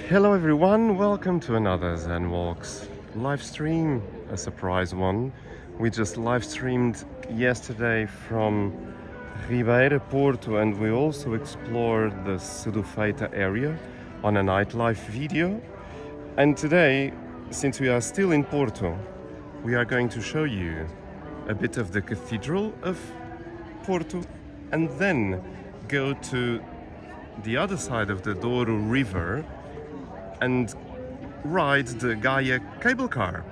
Hello everyone, welcome to another Zen Walks live stream, a surprise one. We just live streamed yesterday from Riverside, Porto, and we also explored the Sedufeita area on a nightlife video. And today, since we are still in Porto, we are going to show you a bit of the Cathedral of Porto and then go to the other side of the Douro river and ride the Gaia cable car.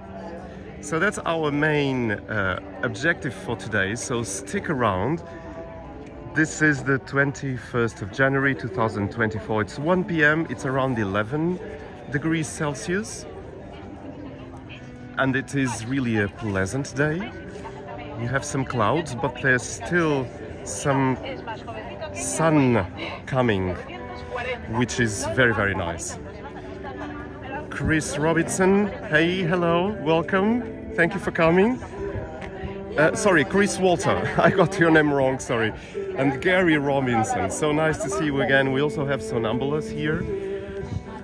So that's our main objective for today, so stick around. This is the 21st of January 2024. It's 1 p.m. It's around 11 degrees Celsius and it is really a pleasant day. You have some clouds, but there's still some sun coming, which is very, very nice. Chris Robinson, hey, hello, welcome, thank you for coming. Sorry, Chris Walter, I got your name wrong, sorry. And Gary Robinson, so nice to see you again. We also have Sonambulas here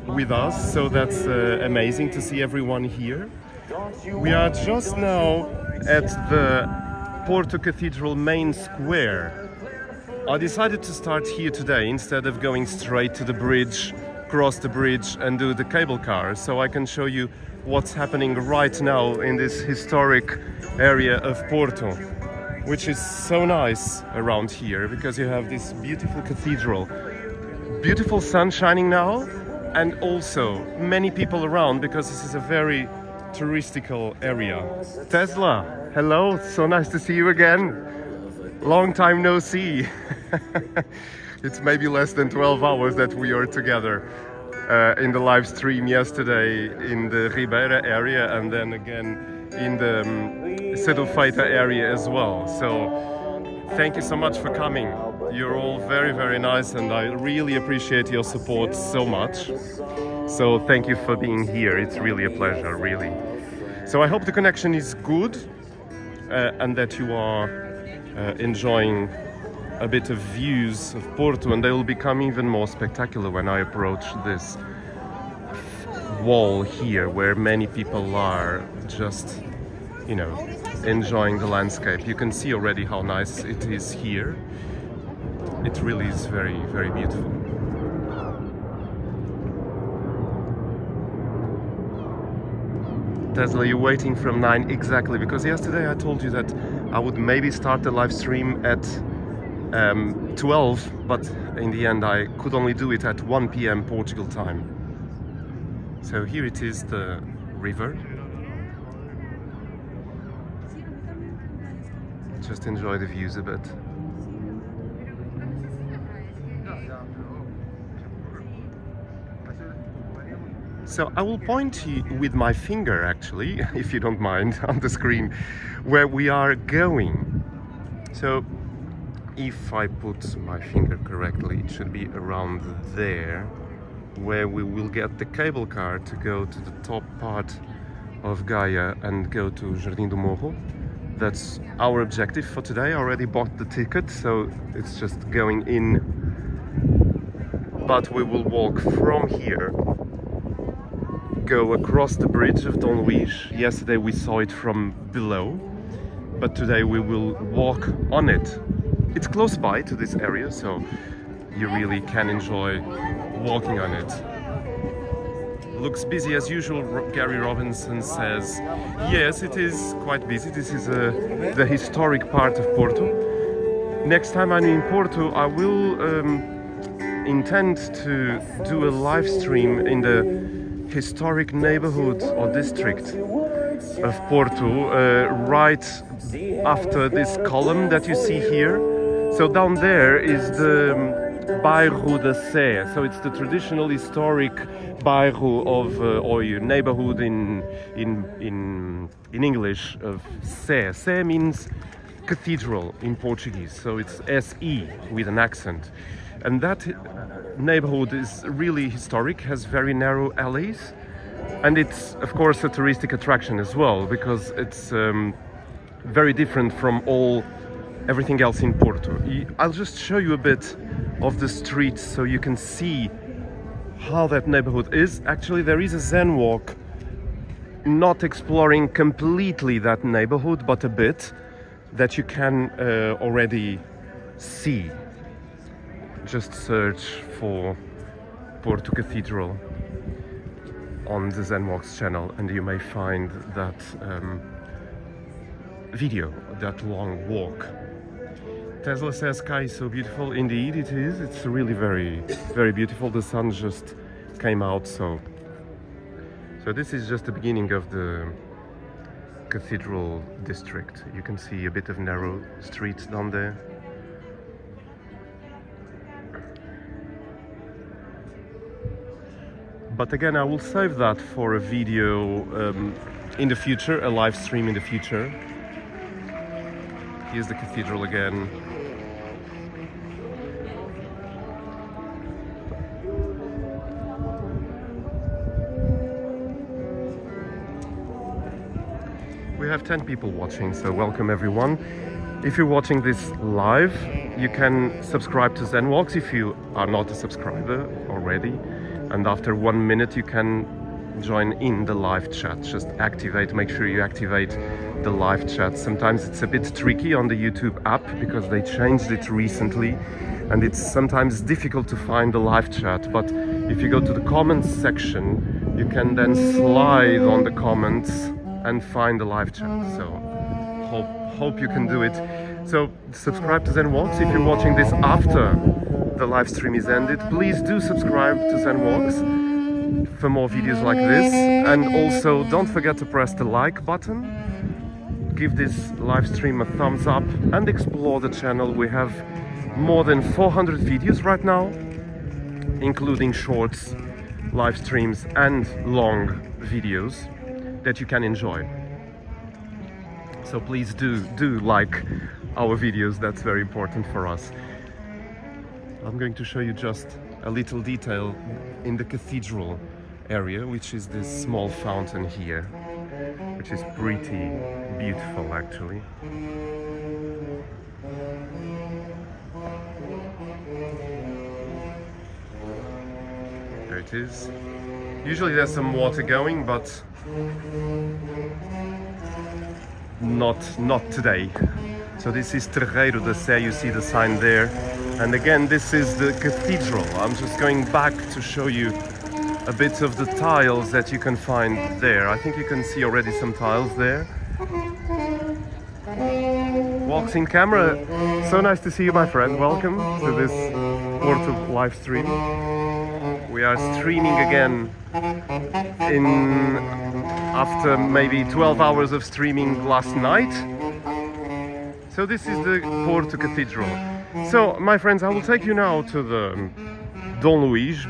with us, so that's amazing to see everyone here. We are just now at the Porto Cathedral main square. I decided to start here today instead of going straight to the bridge, cross the bridge and do the cable car, so I can show you what's happening right now in this historic area of Porto, which is so nice around here because you have this beautiful cathedral, beautiful sun shining now, and also many people around because this is a very touristical area. Tesla, hello, so nice to see you again. Long time no see. It's maybe less than 12 hours that we are together in the live stream yesterday in the Ribeira area and then again in the Sedufeita area as well. So thank you so much for coming. You're all very, very nice and I really appreciate your support so much. So thank you for being here. It's really a pleasure, really. So I hope the connection is good and that you are enjoying a bit of views of Porto, and they will become even more spectacular when I approach this wall here where many people are just, you know, enjoying the landscape. You can see already how nice it is here. It really is very, very beautiful. Tesla, you're waiting from 9 exactly, because yesterday I told you that I would maybe start the live stream at 12, but in the end I could only do it at 1 p.m. Portugal time. So here it is, the river. Just enjoy the views a bit. So I will point you with my finger, actually, if you don't mind, on the screen where we are going. So if I put my finger correctly, it should be around there, where we will get the cable car to go to the top part of Gaia and go to Jardim do Morro. That's our objective for today. I already bought the ticket, so it's just going in. But we will walk from here, go across the bridge of Don Luís. Yesterday we saw it from below, but today we will walk on it. It's close by to this area, so you really can enjoy walking on it. Looks busy as usual, Gary Robinson says. Yes, it is quite busy. This is the historic part of Porto. Next time I'm in Porto, I will intend to do a live stream in the historic neighborhood or district of Porto, right after this column that you see here. So down there is the Bairro da Sé, so it's the traditional historic bairro of or neighborhood in English of Sé. Sé means cathedral in Portuguese, so it's S-E with an accent. And that neighborhood is really historic, has very narrow alleys, and it's of course a touristic attraction as well because it's very different from everything else in Porto. I'll just show you a bit of the streets so you can see how that neighborhood is. Actually, there is a Zen walk, not exploring completely that neighborhood, but a bit, that you can already see. Just search for Porto Cathedral on the Zen Walks channel and you may find that video, that long walk. Tesla says sky is so beautiful. Indeed it is. It's really very, very beautiful. The sun just came out, so this is just the beginning of the Cathedral district. You can see a bit of narrow streets down there. But again, I will save that for a video in the future, a live stream in the future. Here's the cathedral again. We have 10 people watching, so welcome everyone. If you're watching this live, you can subscribe to Zen Walks if you are not a subscriber already. And after 1 minute you can join in the live chat. Just make sure you activate the live chat. Sometimes it's a bit tricky on the YouTube app because they changed it recently and it's sometimes difficult to find the live chat, but if you go to the comments section you can then slide on the comments and find the live chat. So hope you can do it. So subscribe to Zen Walks. If you're watching this after the live stream is ended, please do subscribe to Zen Walks for more videos like this, and also don't forget to press the like button, give this live stream a thumbs up and explore the channel. We have more than 400 videos right now, including shorts, live streams and long videos that you can enjoy. So please do like our videos, that's very important for us. I'm going to show you just a little detail in the cathedral area, which is this small fountain here, which is pretty beautiful actually. There it is. Usually there's some water going, but not today. So this is Terreiro da Sé, you see the sign there. And again, this is the cathedral. I'm just going back to show you a bit of the tiles that you can find there. I think you can see already some tiles there. Walks in camera. So nice to see you, my friend. Welcome to this Porto live stream. We are streaming again after maybe 12 hours of streaming last night. So this is the Porto Cathedral. So, my friends, I will take you now to the Dom Luís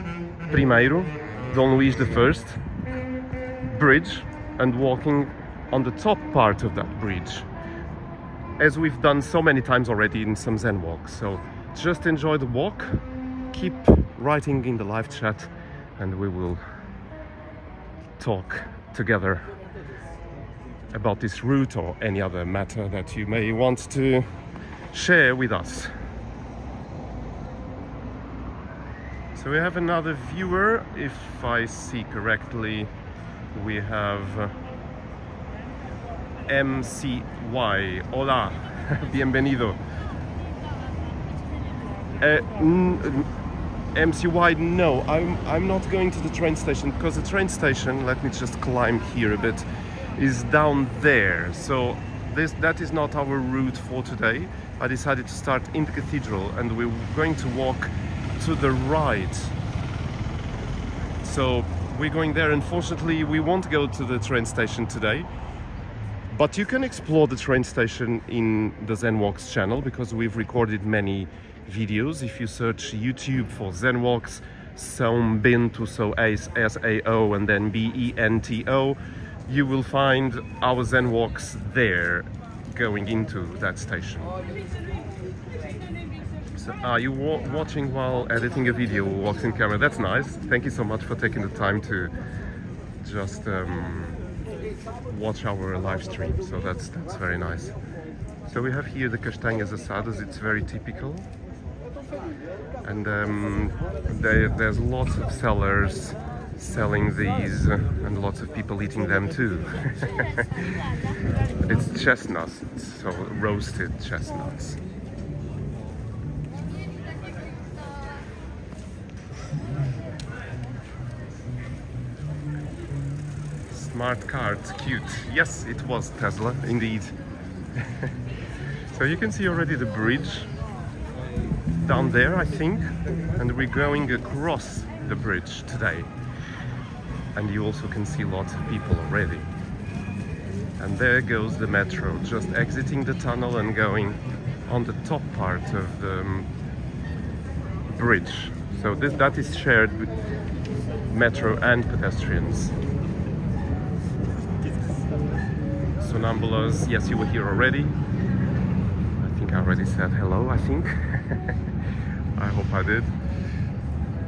I bridge, and walking on the top part of that bridge, as we've done so many times already in some Zen walks. So just enjoy the walk, keep writing in the live chat, and we will talk together about this route or any other matter that you may want to share with us. So we have another viewer, if I see correctly. We have MCY. Hola, bienvenido. MCY, no, I'm not going to the train station, because the train station, let me just climb here a bit, is down there. So that is not our route for today. I decided to start in the cathedral and we're going to walk to the right. So we're going there. Unfortunately, we won't go to the train station today, but you can explore the train station in the Zen Walks channel, because we've recorded many videos. If you search YouTube for Zen Walks, São Bento, so S-A-O and then B-E-N-T-O, you will find our Zen Walks there, going into that station. So, are you watching while editing a video, walks in camera? That's nice. Thank you so much for taking the time to just watch our live stream. So that's very nice. So we have here the castanhas assadas. It's very typical. And there's lots of sellers selling these and lots of people eating them too. It's chestnuts, so roasted chestnuts. Smart car, it's cute. Yes, it was Tesla, indeed. So you can see already the bridge down there, I think, and we're going across the bridge today. And you also can see lots of people already. And there goes the metro, just exiting the tunnel and going on the top part of the bridge. So that is shared with metro and pedestrians. Sonambulas, yes, you were here already. I think I already said hello, I think. I hope I did.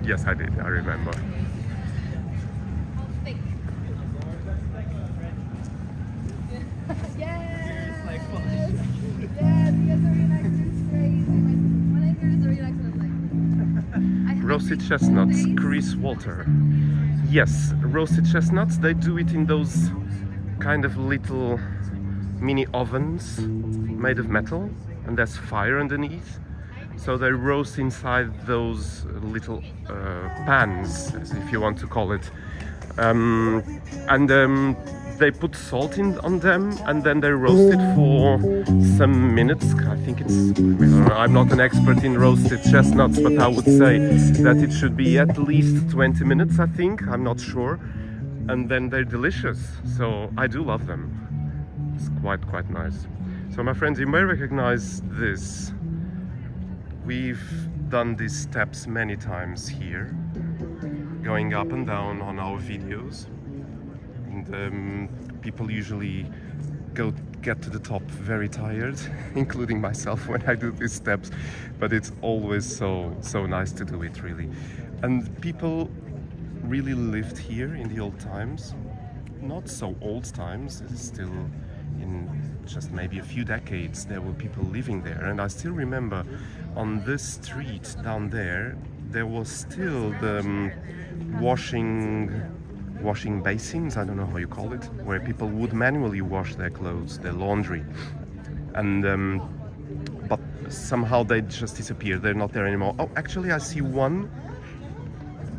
Yes, I did, I remember. Roasted chestnuts, Chris Walter. Yes, roasted chestnuts, they do it in those kind of little mini ovens made of metal, and there's fire underneath. So they roast inside those little pans, if you want to call it. They put salt on them, and then they roast it for some minutes. I think I'm not an expert in roasted chestnuts, but I would say that it should be at least 20 minutes, I think. I'm not sure. And then they're delicious. So I do love them. It's quite nice. So my friends, you may recognize this. We've done these steps many times here, going up and down on our videos. And people usually get to the top very tired, including myself when I do these steps, but it's always so nice to do it, really. And people really lived here in the old times, not so old times, still in just maybe a few decades there were people living there. And I still remember on this street down there was still the washing basins, I don't know how you call it, where people would manually wash their clothes, their laundry. And but somehow they just disappeared, they're not there anymore. Oh, actually I see one.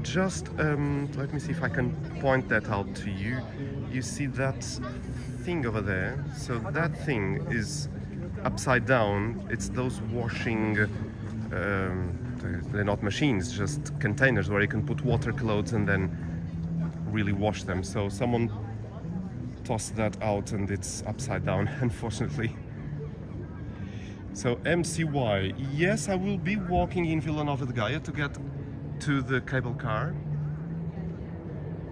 Just let me see if I can point that out to you. You see that thing over there? So that thing is upside down. It's those washing, they're not machines, just containers where you can put water clothes and then really wash them. So someone tossed that out and it's upside down, unfortunately. So MCY, yes, I will be walking in Vila Nova de Gaia to get to the cable car.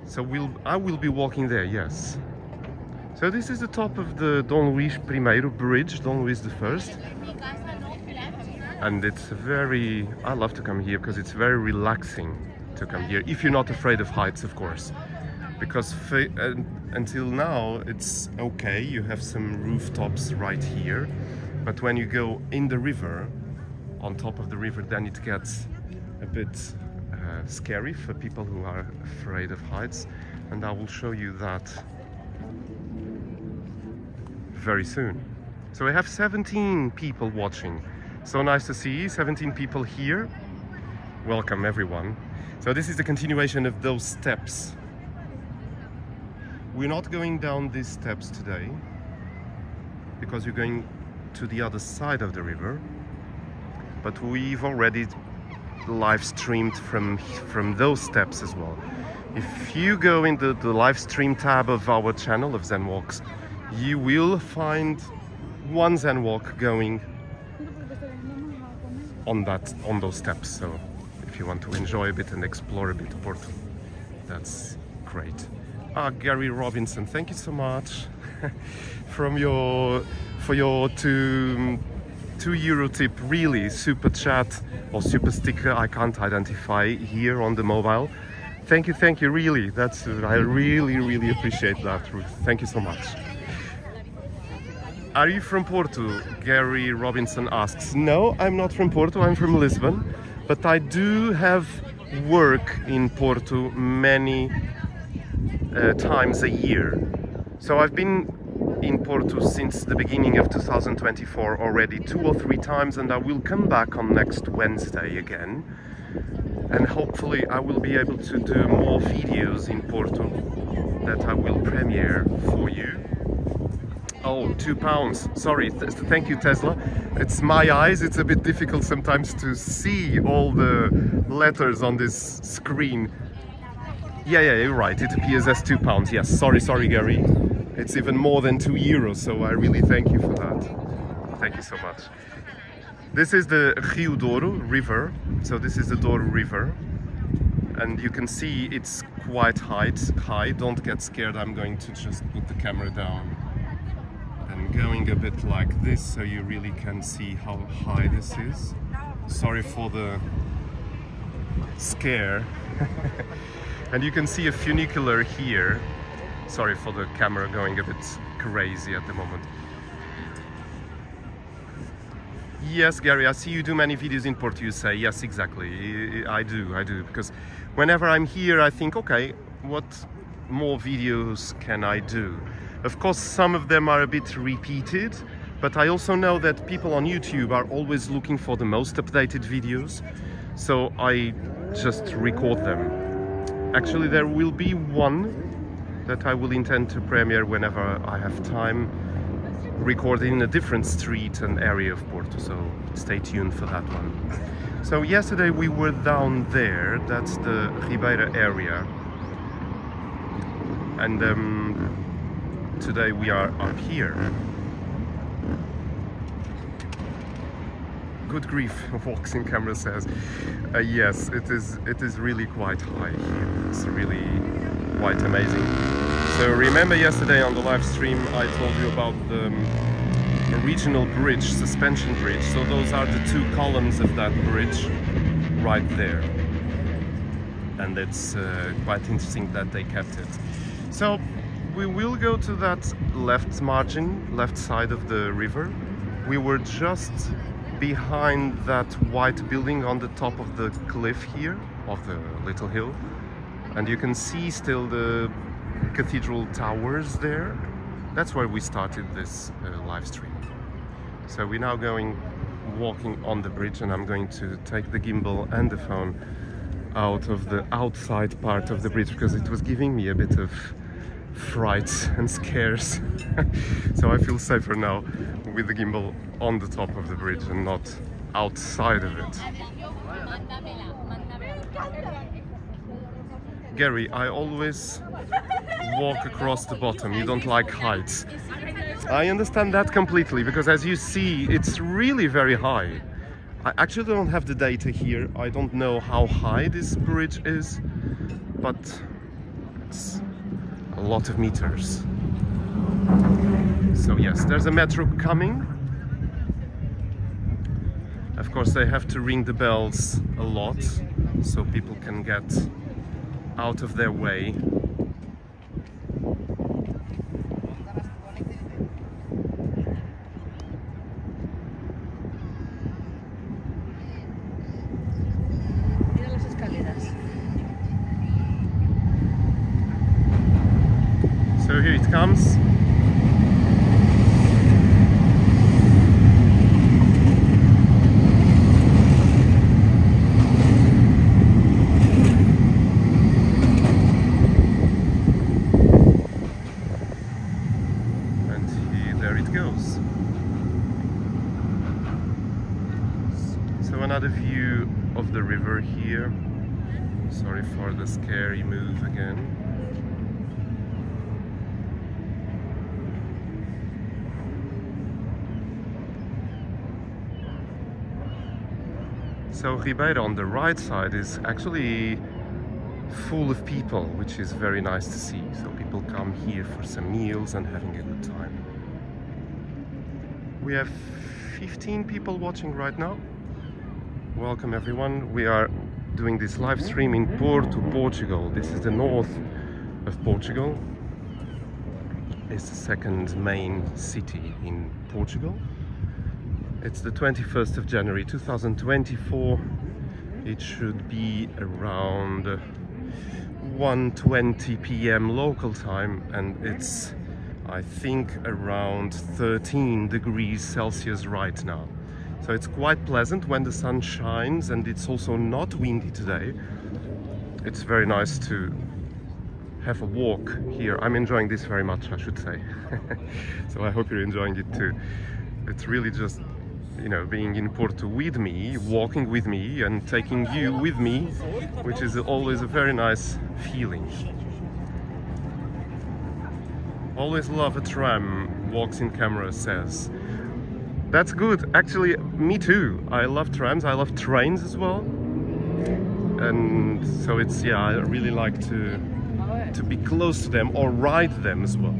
So I will be walking there, yes. So this is the top of the Dom Luís I bridge, Dom Luís I. And it's I love to come here because it's very relaxing to come here, if you're not afraid of heights, of course. Because until now it's okay, you have some rooftops right here, but when you go in the river, on top of the river, then it gets a bit scary for people who are afraid of heights, and I will show you that very soon. So we have 17 people watching. So nice to see 17 people here. Welcome everyone. So this is the continuation of those steps. We're not going down these steps today because we're going to the other side of the river, but we've already live streamed from those steps as well. If you go into the live stream tab of our channel of Zen Walks, you will find one Zen walk going on those steps. So if you want to enjoy a bit and explore a bit of Porto, that's great. Gary Robinson, thank you so much for your €2 tip. Really, super chat or super sticker, I can't identify here on the mobile. Thank you, really. I really appreciate that, Ruth. Thank you so much. Are you from Porto? Gary Robinson asks. No, I'm not from Porto, I'm from Lisbon. But I do have work in Porto many times a year. So I've been in Porto since the beginning of 2024 already 2 or 3 times, and I will come back on next Wednesday again. And hopefully I will be able to do more videos in Porto that I will premiere for you. Oh, £2. Sorry, thank you, Tesla. It's my eyes, it's a bit difficult sometimes to see all the letters on this screen. Yeah, you're right, it appears as £2. Yes, sorry, Gary. It's even more than €2, so I really thank you for that. Thank you so much. This is the Rio Douro river, so this is the Douro river, and you can see it's quite high. Don't get scared, I'm going to just put the camera down and going a bit like this so you really can see how high this is. Sorry for the scare. And you can see a funicular here. Sorry for the camera going a bit crazy at the moment. Yes, Gary, I see you do many videos in Porto, you say. Yes, exactly. I do. Because whenever I'm here, I think, okay, what more videos can I do? Of course, some of them are a bit repeated, but I also know that people on YouTube are always looking for the most updated videos. So I just record them. Actually, there will be one that I will intend to premiere whenever I have time, recorded in a different street and area of Porto, so stay tuned for that one. So yesterday we were down there, that's the Ribeira area, and today we are up here. Good grief, walks-in camera says. Yes, it is really quite high here. It's really quite amazing. So remember yesterday on the live stream I told you about the original bridge, suspension bridge. So those are the 2 columns of that bridge right there. And it's quite interesting that they kept it. So we will go to that left margin, left side of the river. We were just behind that white building on the top of the cliff here, of the little hill. And you can see still the Cathedral towers there. That's where we started this live stream. So we're now walking on the bridge, and I'm going to take the gimbal and the phone out of the outside part of the bridge because it was giving me a bit of fright and scares. So I feel safer now with the gimbal on the top of the bridge and not outside of it. Gary, I always walk across the bottom. You don't like heights. I understand that completely, because as you see, it's really very high. I actually don't have the data here. I don't know how high this bridge is, but it's a lot of meters. So yes, there's a metro coming. Of course, they have to ring the bells a lot so people can get out of their way. So here it comes. Another view of the river here. Sorry for the scary move again. So Ribeira on the right side is actually full of people, which is very nice to see. So people come here for some meals and having a good time. We have 15 people watching right now. Welcome everyone. We are doing this live stream in Porto, Portugal. This is the north of Portugal. It's the second main city in Portugal. It's the 21st of January 2024. It should be around 1:20 p.m. local time, and it's, I think, around 13 degrees Celsius right now. So it's quite pleasant when the sun shines, and it's also not windy today. It's very nice to have a walk here. I'm enjoying this very much, I should say. So I hope you're enjoying it too. It's really just, you know, being in Porto with me, walking with me, and taking you with me, which is always a very nice feeling. Always love a tram, walks in camera says. That's good. Actually, me too. I love trams. I love trains as well. And so it's, yeah, I really like to be close to them or ride them as well.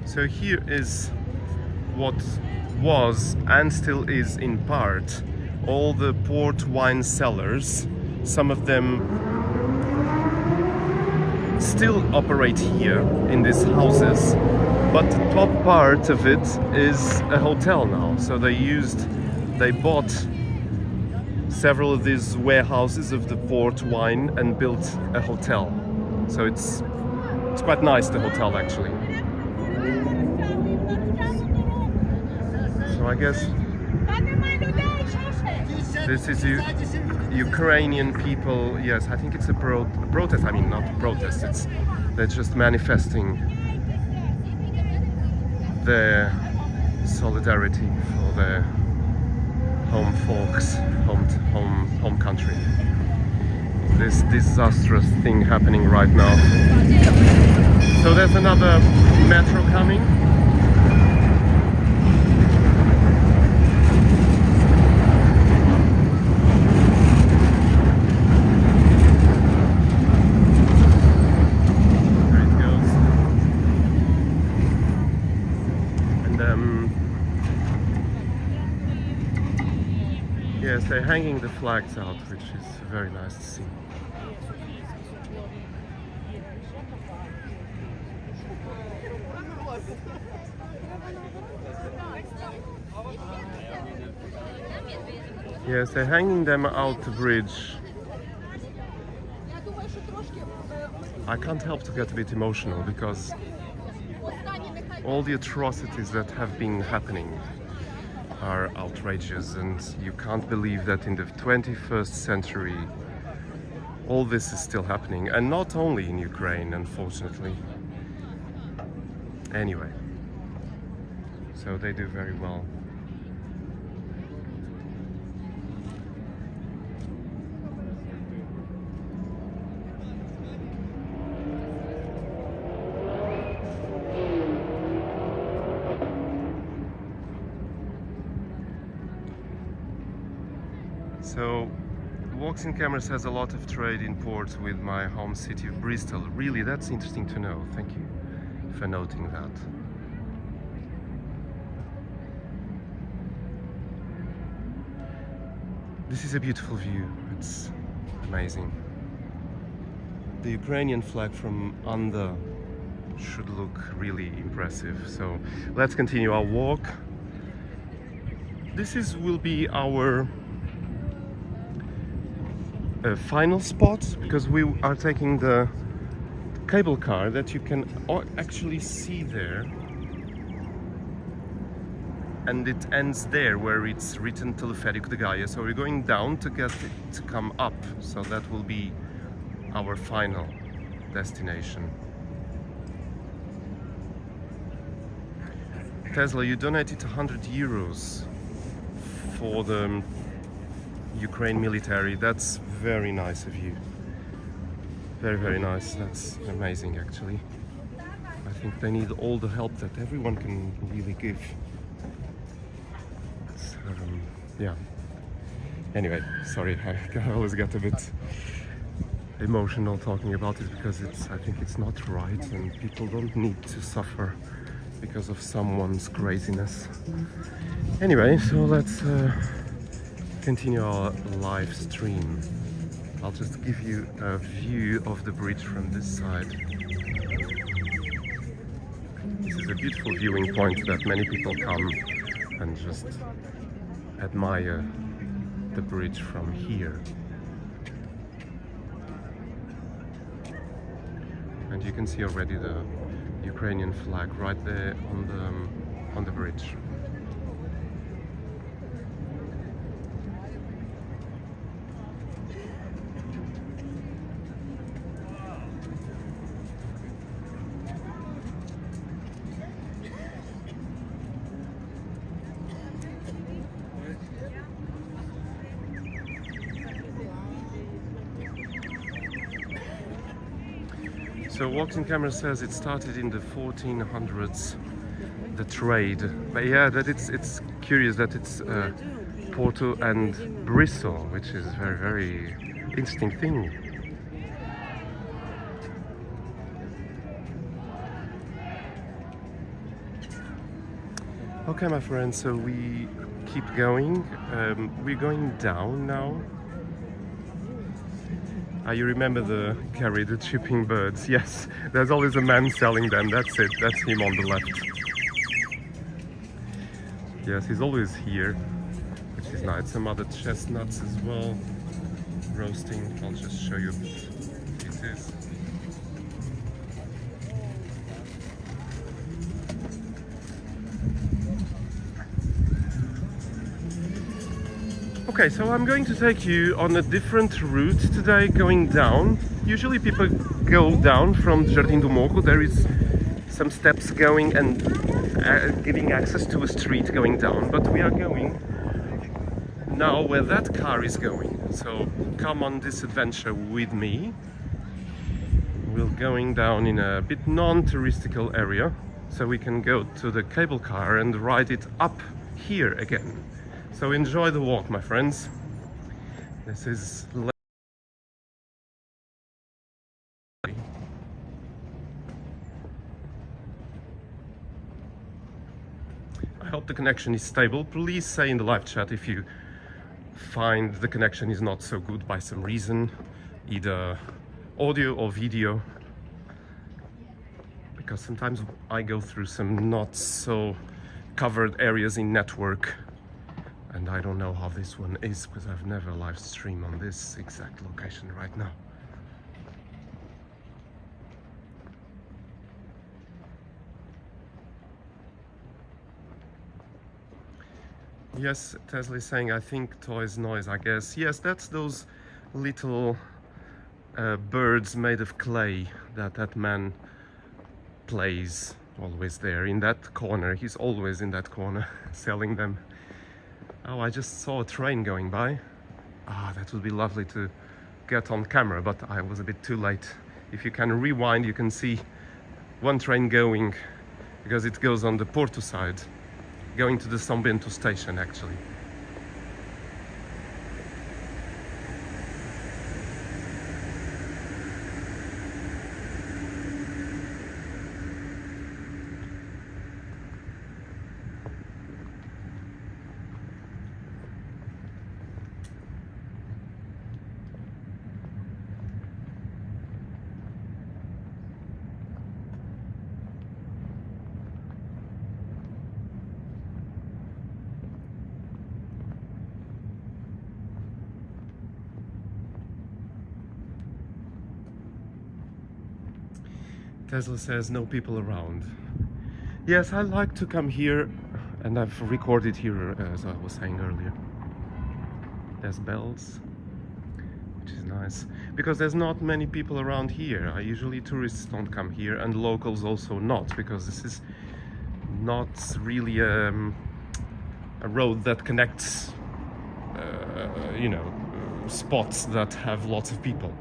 So here is what was and still is in part all the port wine cellars. Some of them still operate here in these houses, but the top part of it is a hotel now. So they bought several of these warehouses of the port wine and built a hotel. So it's quite nice, the hotel, actually. So I guess this is Ukrainian people. Yes, I think it's a protest. I mean, not a protest. They're just manifesting their solidarity for their home folks, home country. This disastrous thing happening right now. So there's another metro coming. There it goes. And yes, they're hanging the flags out, which is very nice to see. Yes, they're hanging them out the bridge. I can't help to get a bit emotional because all the atrocities that have been happening are outrageous, and you can't believe that in the 21st century all this is still happening, and not only in Ukraine, unfortunately. Anyway, so they do very well. So, Walks in Cameras has a lot of trade in ports with my home city of Bristol. Really, that's interesting to know. Thank you for noting that. This is a beautiful view. It's amazing. The Ukrainian flag from under should look really impressive. So let's continue our walk. This will be our final spot, because we are taking the cable car that you can actually see there, and it ends there where it's written Teleférico de Gaia. So we're going down to get it to come up, so that will be our final destination. Tesla, you donated 100 euros for the Ukraine military. That's very nice of you. Very, very nice. That's amazing, actually. I think they need all the help that everyone can really give. So, yeah. Anyway, sorry, I always get a bit emotional talking about it, because I think it's not right, and people don't need to suffer because of someone's craziness. Anyway, so let's continue our live stream. I'll just give you a view of the bridge from this side. This is a beautiful viewing point that many people come and just admire the bridge from here. And you can see already the Ukrainian flag right there on the bridge. So Walking Camera says it started in the 1400s, the trade. But yeah, that it's curious that it's Porto and Bristol, which is a very, very interesting thing. Okay, my friends, so we keep going. We're going down now. You remember the Gary, the chipping birds? Yes, there's always a man selling them. That's it. That's him on the left. Yes, he's always here, which is nice. Some other chestnuts as well, roasting. I'll just show you what it is. Okay, so I'm going to take you on a different route today, going down. Usually people go down from Jardim do Morro. There is some steps going and giving access to a street going down, but we are going now where that car is going. So come on this adventure with me. We're going down in a bit non-touristical area, so we can go to the cable car and ride it up here again. So enjoy the walk, my friends. This is... I hope the connection is stable. Please say in the live chat if you find the connection is not so good by some reason, either audio or video. Because sometimes I go through some not so covered areas in network. And I don't know how this one is because I've never live streamed on this exact location right now. Yes, Tesla is saying, I think toys noise, I guess. Yes, that's those little birds made of clay that man plays always there in that corner. He's always in that corner selling them. Oh, I just saw a train going by. Ah, that would be lovely to get on camera, but I was a bit too late. If you can rewind, you can see one train going, because it goes on the Porto side, going to the São Bento station, actually. Tesla says no people around. Yes, I like to come here, and I've recorded here as I was saying earlier. There's bells, which is nice, because there's not many people around here. Usually tourists don't come here, and locals also not, because this is not really a road that connects you know, spots that have lots of people.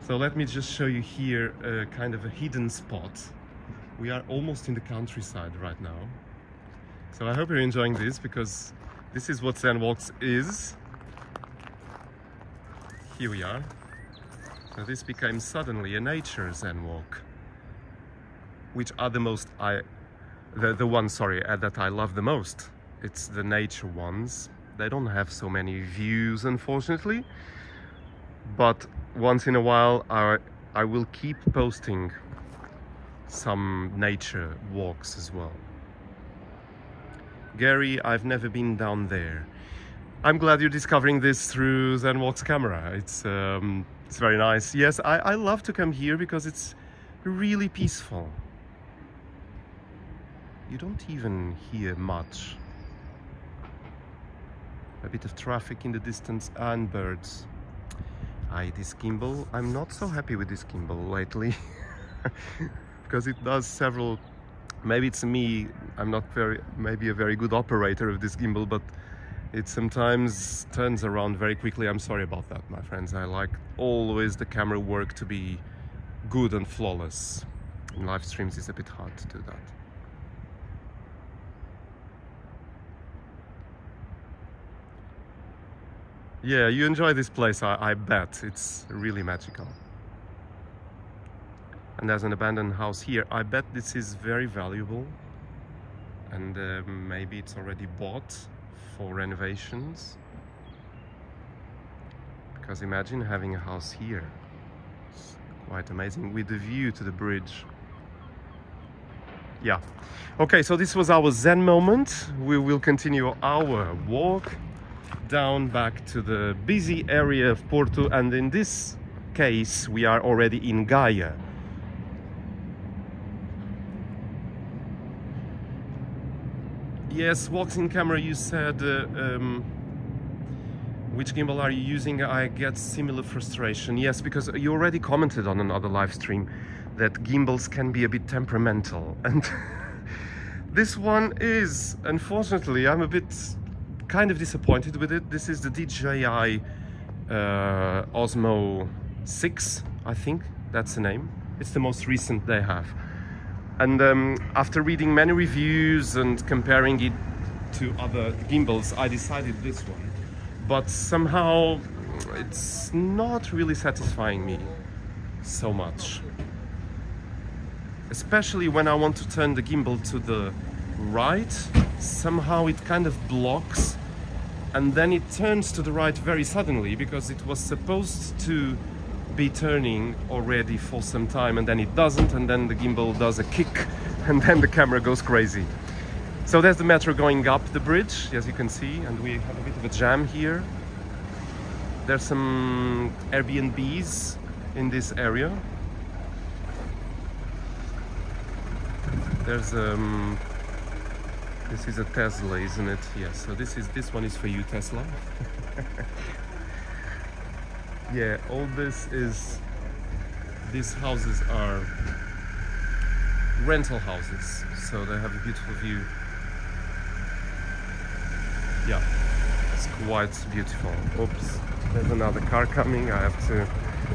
So let me just show you here kind of a hidden spot. We are almost in the countryside right now. So I hope you're enjoying this, because this is what Zen Walks is. Here we are. So this became suddenly a nature Zen Walk, which are the most the ones, sorry, that I love the most. It's the nature ones. They don't have so many views, unfortunately, but once in a while I will keep posting some nature walks as well. Gary, I've never been down there. I'm glad you're discovering this through Zenwalk's camera. It's very nice. Yes, I love to come here because it's really peaceful. You don't even hear much. A bit of traffic in the distance and birds. This gimbal, I'm not so happy with this gimbal lately because it does several. Maybe it's me, I'm not maybe a very good operator of this gimbal, but it sometimes turns around very quickly. I'm sorry about that, my friends. I like always the camera work to be good and flawless. In live streams it's a bit hard to do that. Yeah, you enjoy this place, I bet. It's really magical. And there's an abandoned house here. I bet this is very valuable, and maybe it's already bought for renovations. Because imagine having a house here. It's quite amazing, with the view to the bridge. Yeah. Okay, so this was our Zen moment. We will continue our walk down back to the busy area of Porto, and in this case we are already in Gaia. Yes, walks in camera, you said. Which gimbal are you using? I get similar frustration. Yes, because you already commented on another live stream that gimbals can be a bit temperamental, and this one is. Unfortunately, I'm a bit kind of disappointed with it. This is the DJI Osmo 6, I think that's the name. It's the most recent they have. And after reading many reviews and comparing it to other gimbals, I decided this one. But somehow it's not really satisfying me so much. Especially when I want to turn the gimbal to the right, somehow it kind of blocks, and then it turns to the right very suddenly, because it was supposed to be turning already for some time, and then it doesn't, and then the gimbal does a kick, and then the camera goes crazy. So there's the metro going up the bridge, as you can see, and we have a bit of a jam here. There's some Airbnbs in this area. There's this is a Tesla, isn't it? Yes. So this one is for you, Tesla. Yeah, all these houses are rental houses, so they have a beautiful view. Yeah, it's quite beautiful. Oops, there's another car coming. I have to.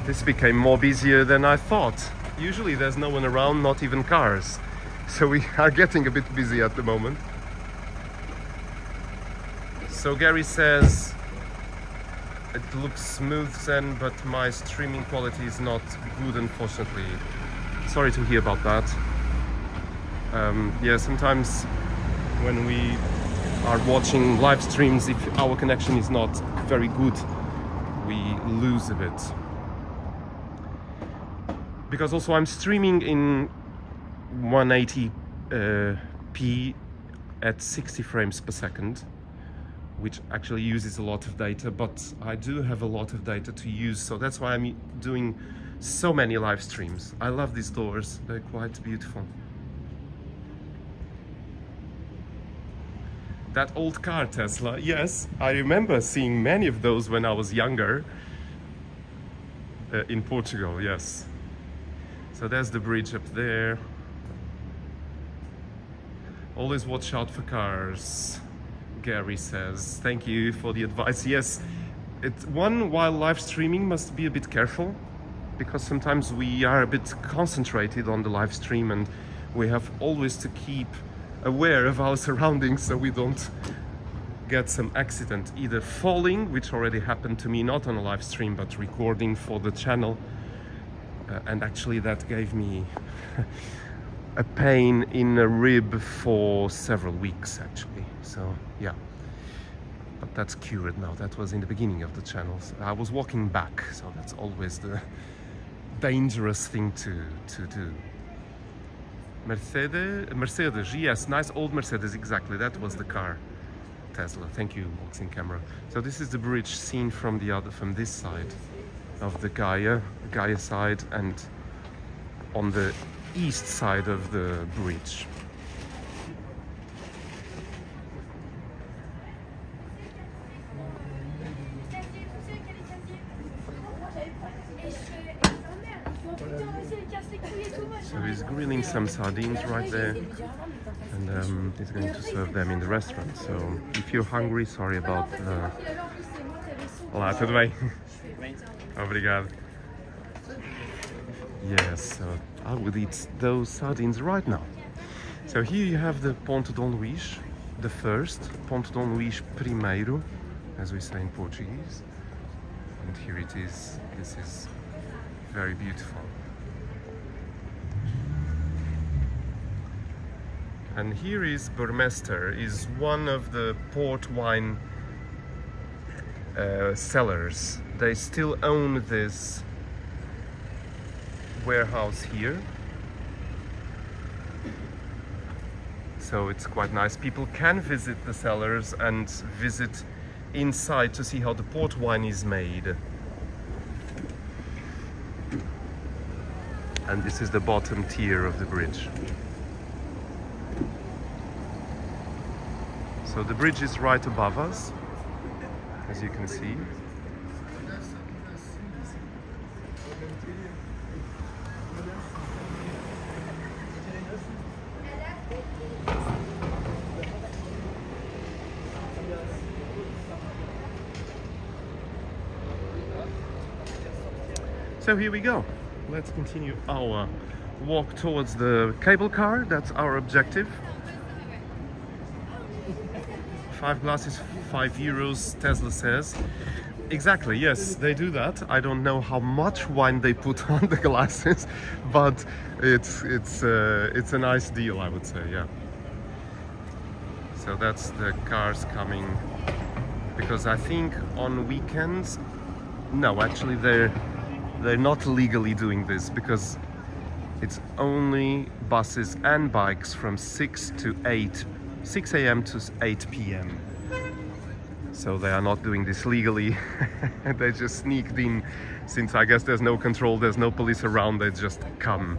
This became more busier than I thought. Usually there's no one around, not even cars. So we are getting a bit busy at the moment. So Gary says, it looks smooth then, but my streaming quality is not good, unfortunately. Sorry to hear about that. Yeah, sometimes when we are watching live streams, if our connection is not very good, we lose a bit. Because also I'm streaming in 180p at 60 frames per second, which actually uses a lot of data, but I do have a lot of data to use, so that's why I'm doing so many live streams. I love these doors, they're quite beautiful. That old car, Tesla, yes, I remember seeing many of those when I was younger in Portugal, yes. So there's the bridge up there. Always watch out for cars, Gary says. Thank you for the advice. Yes, while live streaming must be a bit careful, because sometimes we are a bit concentrated on the live stream, and we have always to keep aware of our surroundings so we don't get some accident, either falling, which already happened to me, not on a live stream but recording for the channel, and actually that gave me a pain in a rib for several weeks actually. So yeah, but that's cured now. That was in the beginning of the channel. So I was walking back, so that's always the dangerous thing to do. Mercedes, yes, nice old Mercedes, exactly, that was the car. Tesla, thank you, walks-in camera. So this is the bridge seen from this side of the Gaia side, and on the east side of the bridge. So he's grilling some sardines right there, and he's going to serve them in the restaurant. So if you're hungry, sorry about the... Olá, tudo bem? Obrigado. Yes, so I would eat those sardines right now. So here you have the Ponto Dom Luís, the first, Ponto Dom Luís Primeiro, as we say in Portuguese. And here it is. This is very beautiful. And here is Burmester, is one of the port wine cellars. They still own this warehouse here, so it's quite nice. People can visit the cellars and visit inside to see how the port wine is made. And this is the bottom tier of the bridge. So the bridge is right above us, as you can see. So here we go. Let's continue our walk towards the cable car. That's our objective. 5 glasses, €5, Tesla says. Exactly, yes, they do that. I don't know how much wine they put on the glasses, but it's a nice deal, I would say, yeah. So that's the cars coming, because I think on weekends, no, actually they're not legally doing this, because it's only buses and bikes from 6 a.m. to 8 p.m. So they are not doing this legally. They just sneaked in, since I guess there's no control, there's no police around, they just come.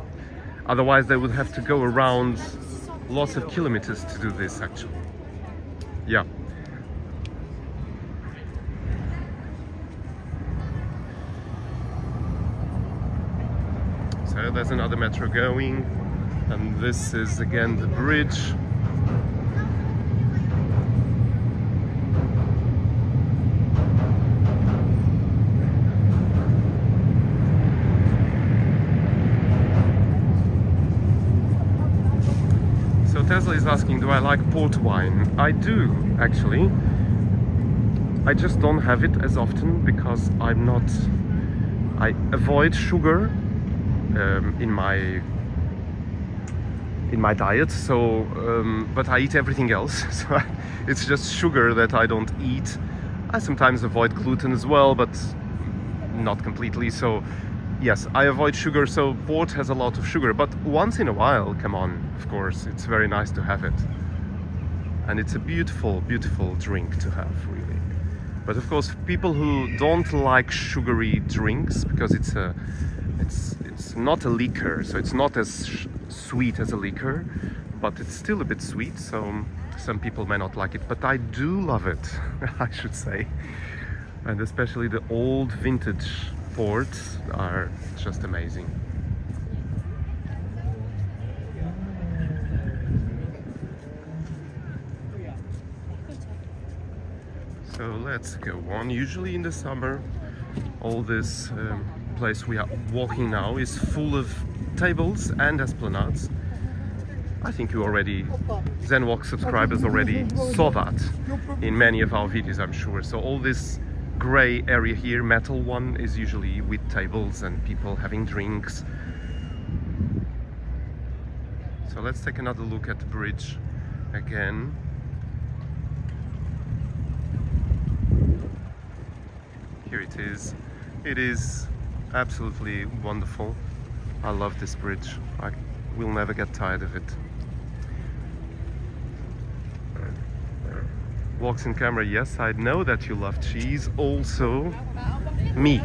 Otherwise they would have to go around lots of kilometers to do this, actually. Yeah. So there's another metro going, and this is again the bridge. So Tesla is asking, do I like port wine? I do, actually. I just don't have it as often because I avoid sugar in my diet, so but I eat everything else, so it's just sugar that I don't eat. I sometimes avoid gluten as well, but not completely. So yes, I avoid sugar, so port has a lot of sugar, but once in a while, come on, of course, it's very nice to have it. And it's a beautiful, beautiful drink to have, really. But of course, people who don't like sugary drinks, because it's not a liquor, so it's not as sweet as a liquor, but it's still a bit sweet, so some people may not like it, but I do love it, I should say. And especially the old vintage ports are just amazing. So let's go on. Usually in the summer, all this place we are walking now is full of tables and esplanades. I think you already, ZenWalk subscribers already saw that in many of our videos, I'm sure. So all this grey area here, metal one, is usually with tables and people having drinks. So let's take another look at the bridge again. Here it is. It is absolutely wonderful. I love this bridge. We'll never get tired of it. Walks in camera, yes, I know that you love cheese. Also, me.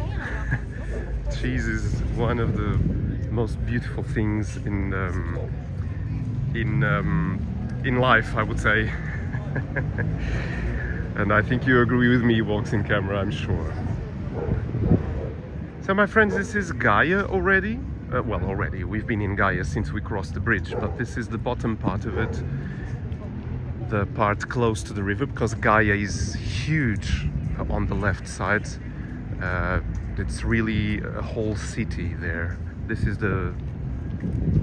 Cheese is one of the most beautiful things in life, I would say. And I think you agree with me, walks in camera, I'm sure. So my friends, this is Gaia already. Well, already, we've been in Gaia since we crossed the bridge, but this is the bottom part of it. The part close to the river, because Gaia is huge on the left side. It's really a whole city there. This is the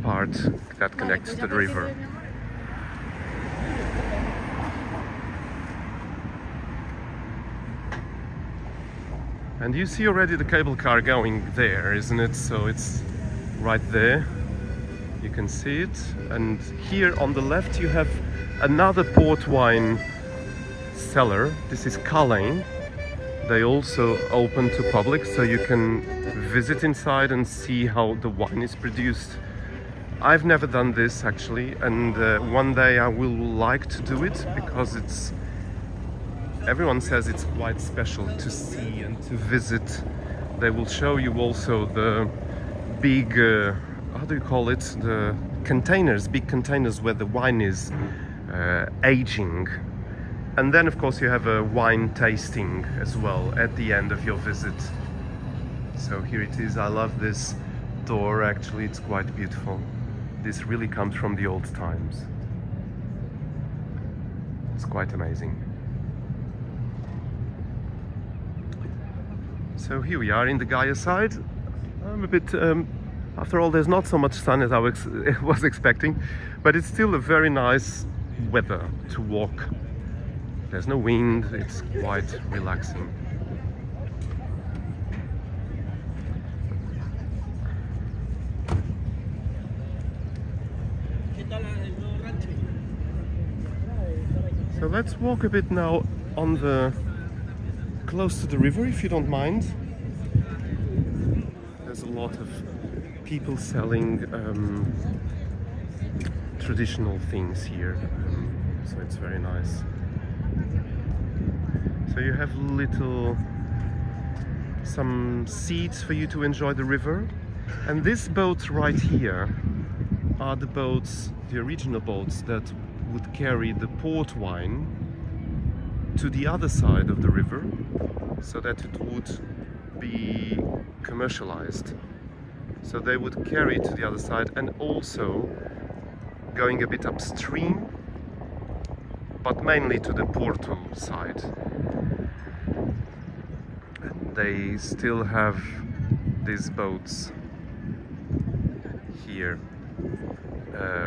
part that connects to the river. And you see already the cable car going there, isn't it? So it's right there. You can see it. And here on the left you have another port wine cellar. This is Calais. They also open to public, so you can visit inside and see how the wine is produced. I've never done this actually, and one day I will like to do it, because it's, everyone says it's quite special to see and to visit. They will show you also the big, how do you call it? The containers, big containers where the wine is aging. And then of course you have a wine tasting as well at the end of your visit. So here it is. I love this door, actually, it's quite beautiful. This really comes from the old times. It's quite amazing. So here we are in the Gaia side. I'm a bit, after all, there's not so much sun as I was expecting, but it's still a very nice weather to walk. There's no wind, it's quite relaxing. So let's walk a bit now on the close to the river, if you don't mind. There's a lot of people selling traditional things here, so it's very nice. So you have some seats for you to enjoy the river. And this boat right here are the boats, the original boats that would carry the port wine to the other side of the river, so that it would be commercialized. So they would carry it to the other side, and also going a bit upstream, but mainly to the Porto side. And they still have these boats here,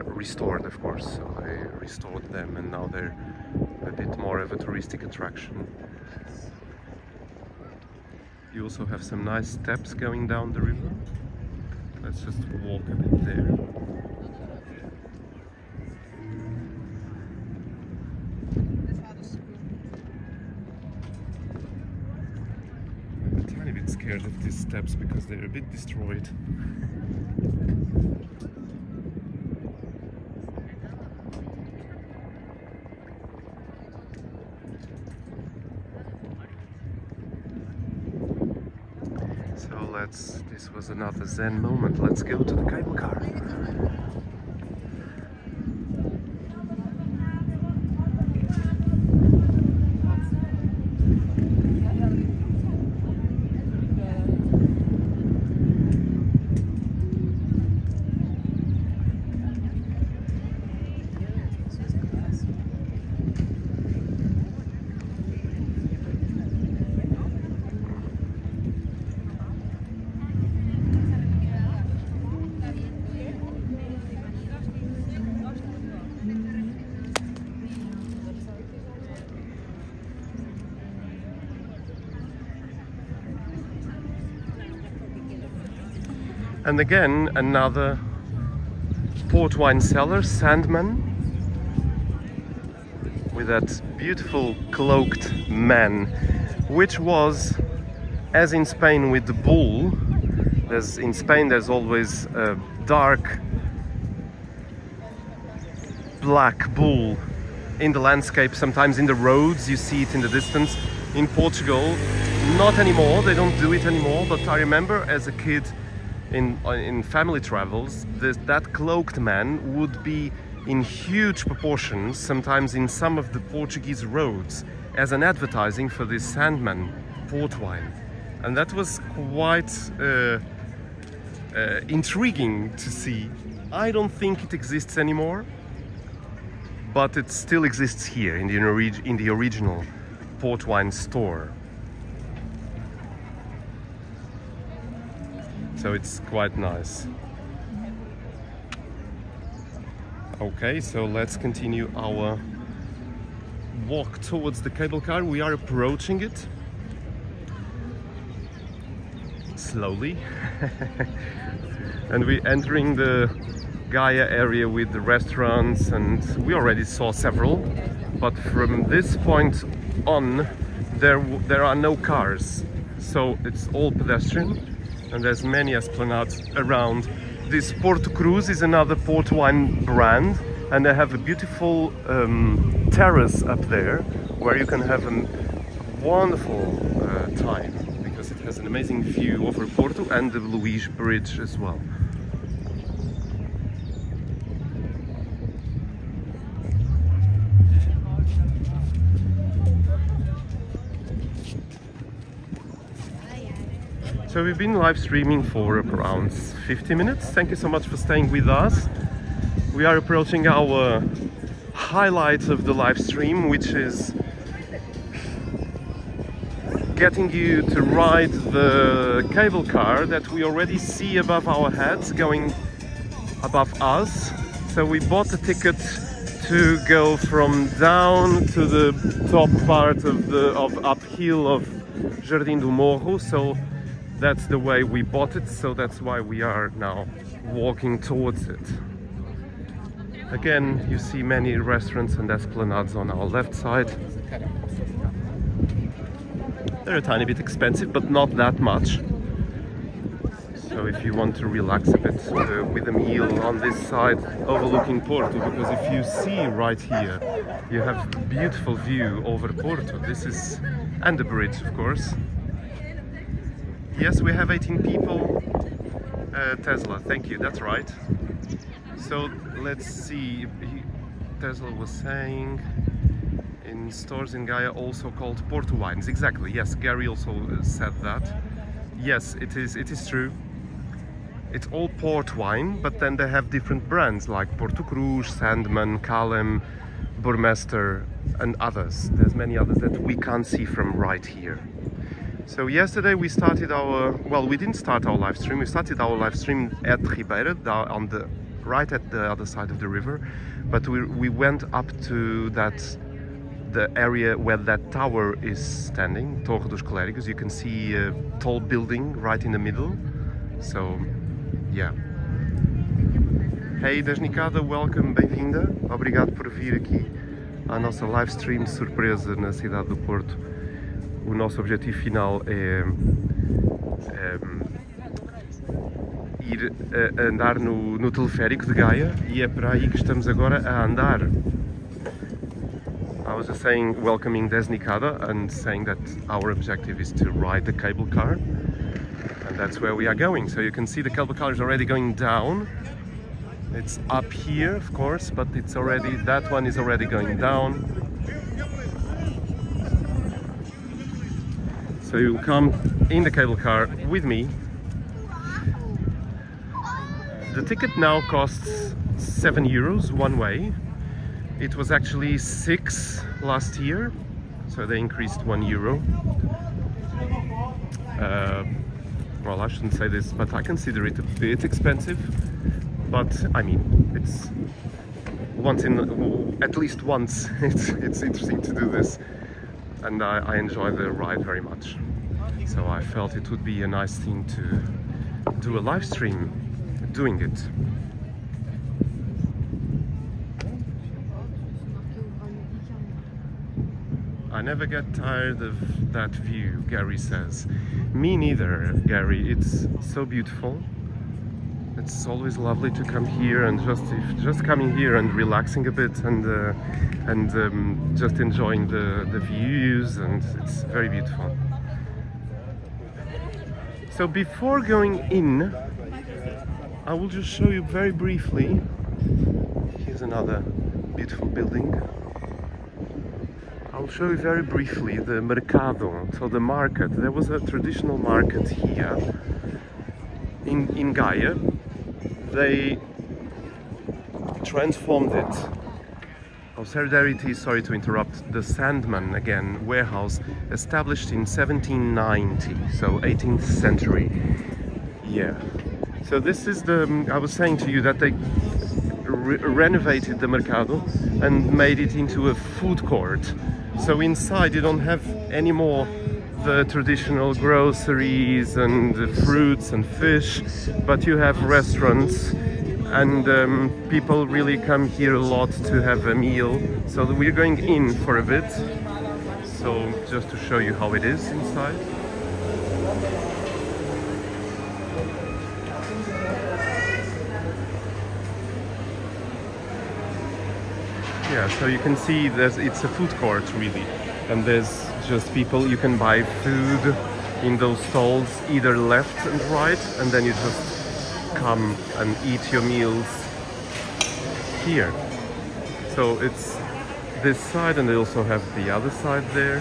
restored, of course. So they restored them, and now they're a bit more of a touristic attraction. You also have some nice steps going down the river. Let's just walk a bit there. I'm a tiny bit scared of these steps because they're a bit destroyed. This was another Zen moment. Let's go to the cable car. And again, another port wine cellar, Sandman, with that beautiful cloaked man, which was, as in Spain with the bull, in Spain there's always a dark black bull in the landscape, sometimes in the roads, you see it in the distance. In Portugal, not anymore, they don't do it anymore, but I remember as a kid in family travels, that cloaked man would be in huge proportions, sometimes in some of the Portuguese roads, as an advertising for this Sandman port wine. And that was quite intriguing to see. I don't think it exists anymore, but it still exists here in the original port wine store. So it's quite nice. Okay, so let's continue our walk towards the cable car. We are approaching it slowly and we're entering the Gaia area with the restaurants, and we already saw several, but from this point on there are no cars, so it's all pedestrian, and there's many esplanades around. This Porto Cruz is another port wine brand, and they have a beautiful terrace up there where you can have a wonderful time, because it has an amazing view over Porto and the Luís Bridge as well. So we've been live streaming for around 50 minutes. Thank you so much for staying with us. We are approaching our highlight of the live stream, which is getting you to ride the cable car that we already see above our heads, going above us. So we bought a ticket to go from down to the top part of uphill of Jardim do Morro. So that's the way we bought it, so that's why we are now walking towards it. Again, you see many restaurants and esplanades on our left side. They're a tiny bit expensive, but not that much. So if you want to relax a bit with a meal on this side overlooking Porto, because if you see right here, you have a beautiful view over Porto. This is, and the bridge, of course. Yes, we have 18 people. Tesla, thank you, that's right. So let's see, Tesla was saying in stores in Gaia also called Porto wines. Exactly, yes, Gary also said that. Yes, it is true. It's all port wine, but then they have different brands like Porto Cruz, Sandman, Calem, Burmester and others. There's many others that we can't see from right here. So yesterday we started our, well, we didn't start our live stream, we started our live stream at Riverside, right at the other side of the river, but we went up to the area where that tower is standing, Torre dos Clérigos. You can see a tall building right in the middle, so yeah. Hey Desnicada, welcome, bem-vinda, obrigado por vir aqui à nossa live stream de surpresa na cidade do Porto. O nosso objetivo final é ir andar no teleférico de Gaia, e é para aí que estamos agora a andar. I was just saying, welcoming Desnicada and saying that our objective is to ride the cable car, and that's where we are going. So you can see the cable car is already going down. It's up here, of course, but it's already, that one is already going down. So you'll come in the cable car with me. The ticket now costs €7 one way. It was actually 6 last year, so they increased €1. Well, I shouldn't say this, but I consider it a bit expensive. But I mean, it's at least once. It's interesting to do this. And I enjoy the ride very much. So I felt it would be a nice thing to do a live stream doing it. I never get tired of that view, Gary says. Me neither, Gary. It's so beautiful. It's always lovely to come here and just coming here and relaxing a bit and just enjoying the views, and it's very beautiful. So before going in, I will just show you very briefly. Here's another beautiful building. I'll show you very briefly the mercado, so the market. There was a traditional market here in Gaia. They transformed it. Oh, solidarity, sorry to interrupt. The Sandman, again, warehouse, established in 1790, so 18th century. Yeah. So this is the, I was saying to you that they renovated the mercado and made it into a food court. So inside you don't have any more the traditional groceries and fruits and fish, but you have restaurants, and people really come here a lot to have a meal. So we're going in for a bit, so just to show you how it is inside. Yeah, so you can see it's a food court really, and there's just people, you can buy food in those stalls either left and right, and then you just come and eat your meals here. So it's this side, and they also have the other side there.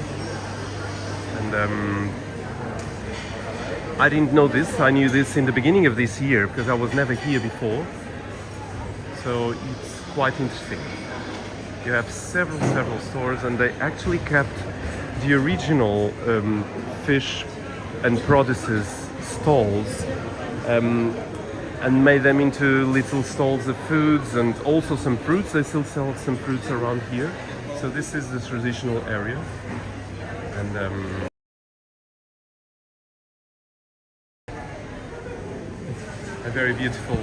And I didn't know this, I knew this in the beginning of this year because I was never here before. So it's quite interesting. You have several stores, and they actually kept the original fish and produces stalls and made them into little stalls of foods and also some fruits. They still sell some fruits around here. So this is the traditional area, and a very beautiful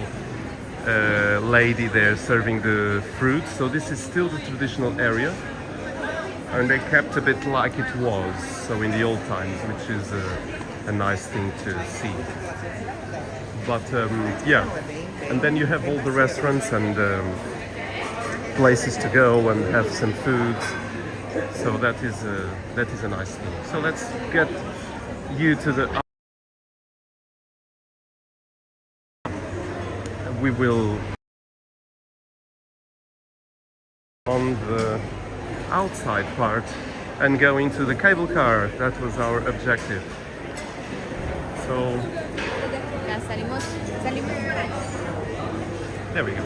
lady there serving the fruits. So this is still the traditional area, and they kept a bit like it was, so in the old times, which is a nice thing to see. But yeah, and then you have all the restaurants and places to go and have some food. So that is a nice thing. So let's get you to the. We will on the outside part and go into the cable car. That was our objective. So there we go.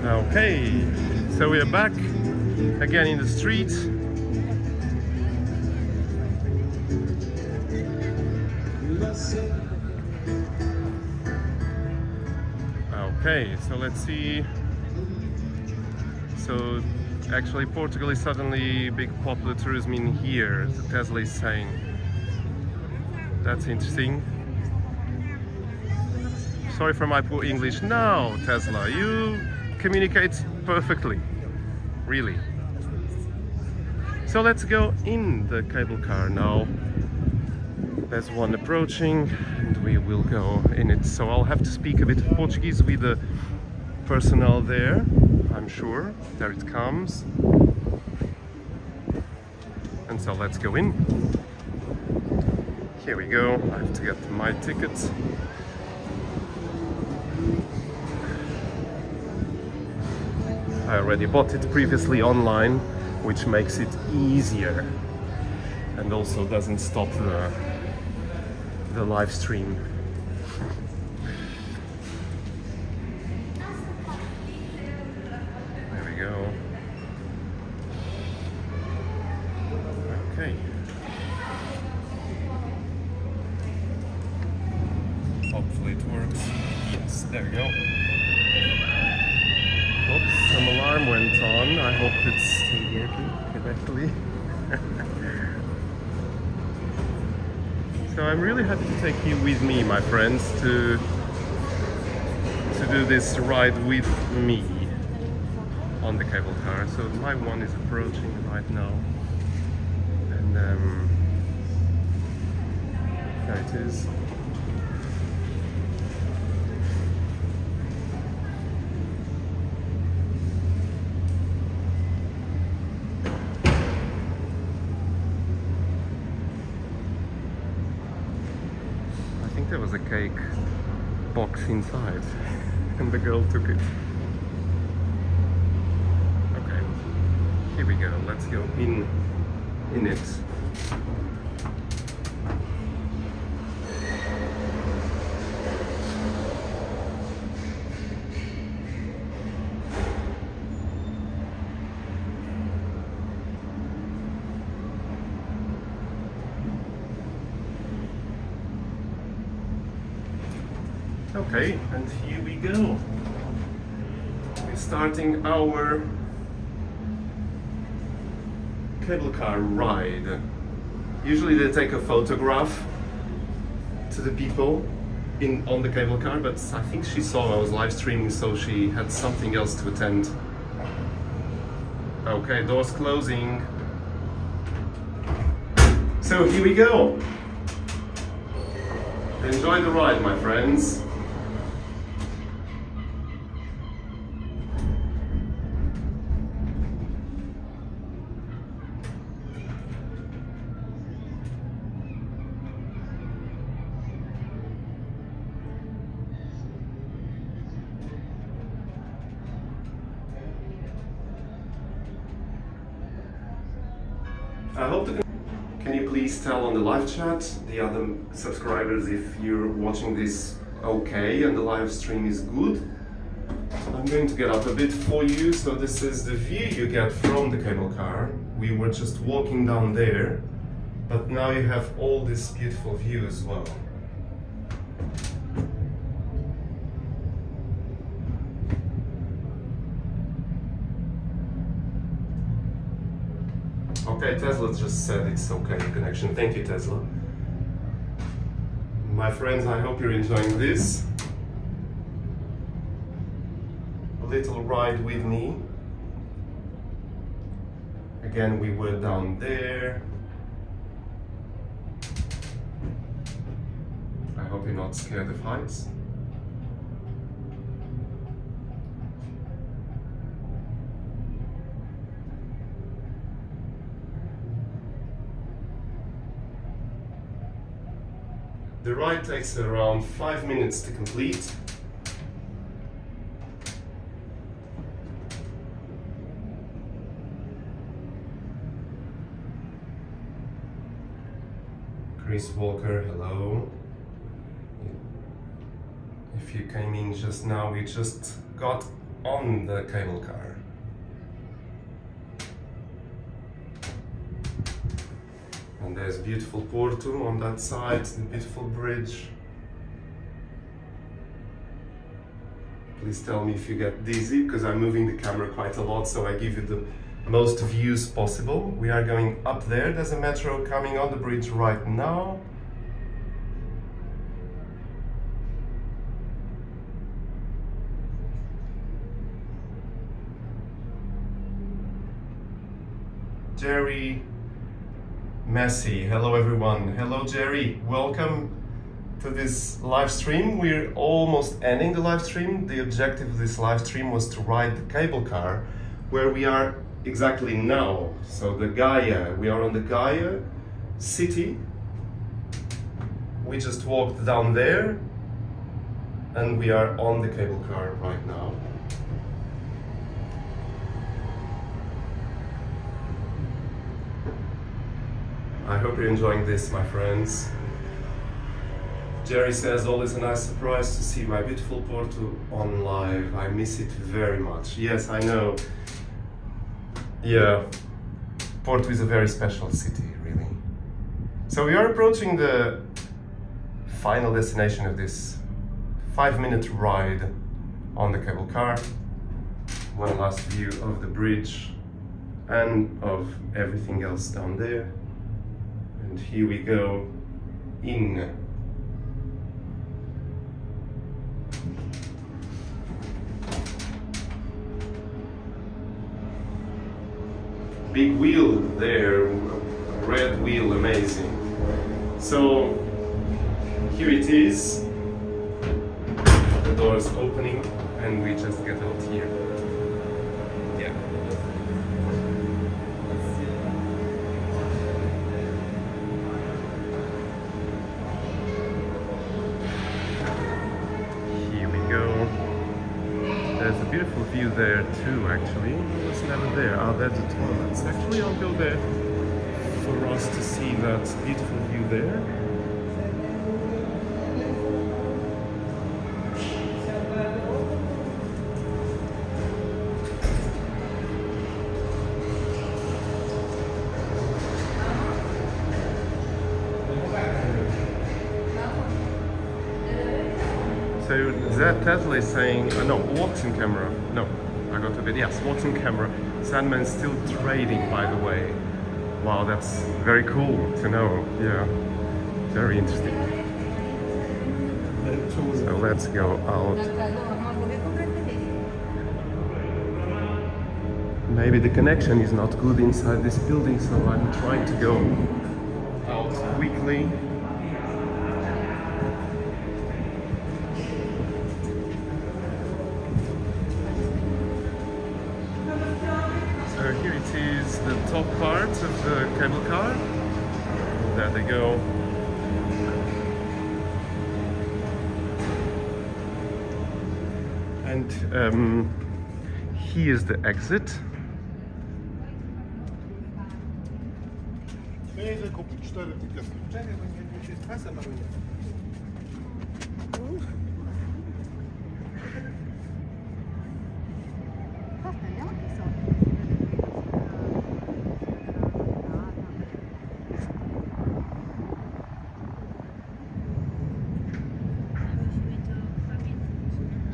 Okay, so we are back again in the street. Okay, so let's see. So actually Portugal is suddenly big popular tourism in here, the Tesla is saying. That's interesting. Sorry for my poor English. No, Tesla, you communicate perfectly, really. So let's go in the cable car now. There's one approaching and we will go in it. So I'll have to speak a bit of Portuguese with the personnel there, I'm sure. There it comes. And so let's go in. Here we go. I have to get my ticket. I already bought it previously online, which makes it easier and also doesn't stop the live stream. There we go. Okay. Hopefully it works. Yes, there we go. Oops, some alarm went on. I hope it's working correctly. So I'm really happy to take you with me, my friends, to do this ride with me on the cable car. So my one is approaching right now, and there it is. I think there was a cake box inside and the girl took it. Okay, here we go, let's go in it. Okay, and here we go. We're starting our cable car ride. Usually they take a photograph to the people on the cable car, but I think she saw I was live streaming, so she had something else to attend. Okay, doors closing. So here we go. Enjoy the ride, my friends. I hope to. Can you please tell on the live chat, the other subscribers, if you're watching this okay and the live stream is good? I'm going to get up a bit for you. So this is the view you get from the cable car. We were just walking down there, but now you have all this beautiful view as well. Okay, Tesla just said it's okay, connection. Thank you, Tesla. My friends, I hope you're enjoying this. A little ride with me. Again, we were down there. I hope you're not scared of heights. The ride takes around 5 minutes to complete. Chris Walker, hello. If you came in just now, we just got on the cable car. And there's beautiful Porto on that side, the beautiful bridge. Please tell me if you get dizzy, because I'm moving the camera quite a lot, so I give you the most views possible. We are going up there. There's a metro coming on the bridge right now. Jerry Messi, hello everyone. Hello Jerry, welcome to this live stream. We're almost ending the live stream. The objective of this live stream was to ride the cable car where we are exactly now. So the Gaia, we are on the Gaia city. We just walked down there and we are on the cable car right now. I hope you're enjoying this, my friends. Jerry says, always a nice surprise to see my beautiful Porto on live. I miss it very much. Yes, I know. Yeah, Porto is a very special city, really. So we are approaching the final destination of this 5-minute ride on the cable car. One last view of the bridge and of everything else down there. And here we go in. big wheel there, red wheel, amazing. So here it is, the doors opening, and we just get out here. Yeah. Here we go. There's a beautiful view there too, actually. I was never there. Oh, that's the toilets. Actually, I'll go there for us to see that beautiful view there. So that Tesla is saying, no, walks in camera. No, I got a bit, yes, walks in camera. Sandman's still trading, by the way. Wow, that's very cool to know. Yeah, very interesting. So let's go out. Maybe the connection is not good inside this building, so I'm trying to go out quickly. So here it is, the top part of the cable car. There they go. And here's the exit.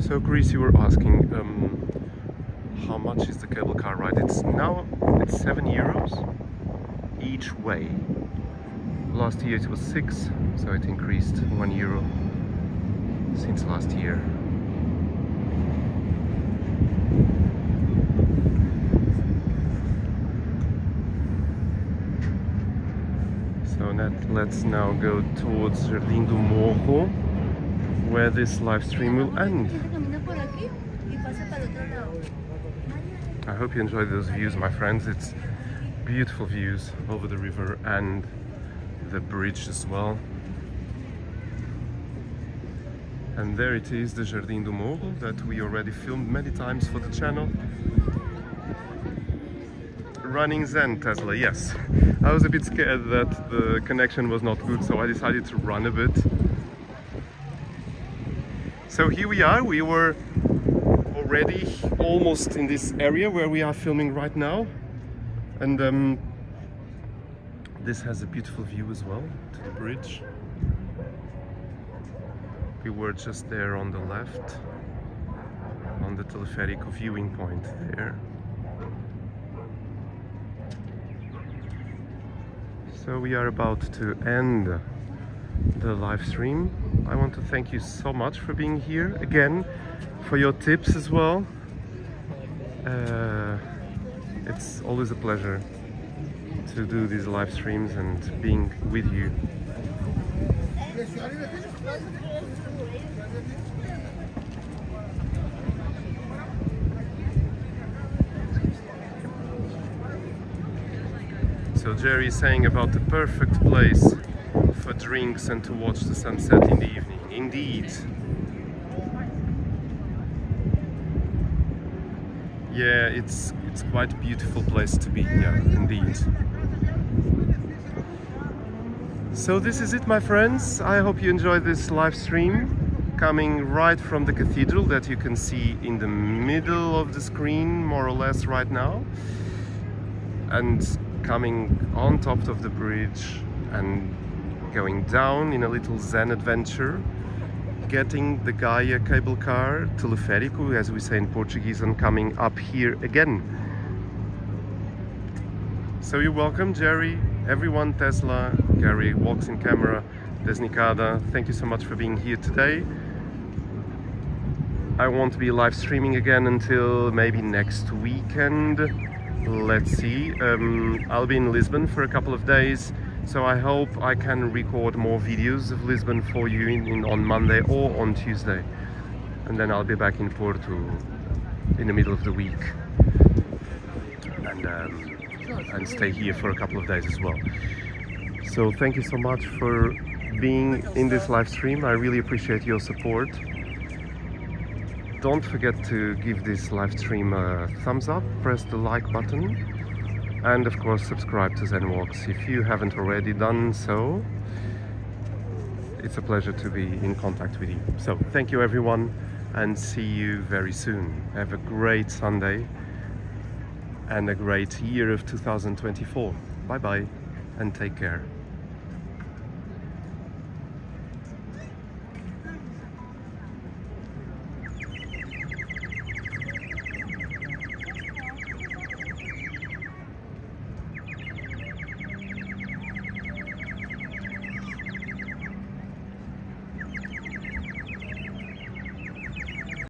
So Chris, you were asking how much is the cable car ride? It's 7 euros each way. Last year it was 6, so it increased €1 since last year. So let's now go towards Jardim do Morro, where this live stream will end. I hope you enjoyed those views, my friends. It's beautiful views over the river and the bridge as well. And there it is, the Jardim do Morro that we already filmed many times for the channel. Running Zen Tesla, yes. I was a bit scared that the connection was not good, so I decided to run a bit. So here we are, we were already almost in this area where we are filming right now. And this has a beautiful view as well to the bridge. We were just there on the left, on the teleférico viewing point there. So we are about to end the live stream. I want to thank you so much for being here again, for your tips as well. It's always a pleasure to do these live streams and being with you. So Jerry is saying about the perfect place for drinks and to watch the sunset in the evening. Indeed. Yeah, it's quite a beautiful place to be, yeah, indeed. So this is it, my friends. I hope you enjoyed this live stream coming right from the cathedral that you can see in the middle of the screen, more or less right now, and coming on top of the bridge and going down in a little Zen adventure, getting the Gaia cable car, teleférico as we say in Portuguese, and coming up here again. So you're welcome, Jerry, everyone, Tesla, Gary, Walks in Camera, Desnicada, thank you so much for being here today. I won't be live streaming again until maybe next weekend, let's see. I'll be in Lisbon for a couple of days, so I hope I can record more videos of Lisbon for you on Monday or on Tuesday, and then I'll be back in Porto in the middle of the week, and stay here for a couple of days as well. So thank you so much for being in this live stream. I really appreciate your support. Don't forget to give this live stream a thumbs up, press the like button, and of course subscribe to ZenWalks if you haven't already done so. It's a pleasure to be in contact with you. So thank you everyone, and see you very soon. Have a great Sunday and a great year of 2024. Bye bye and take care.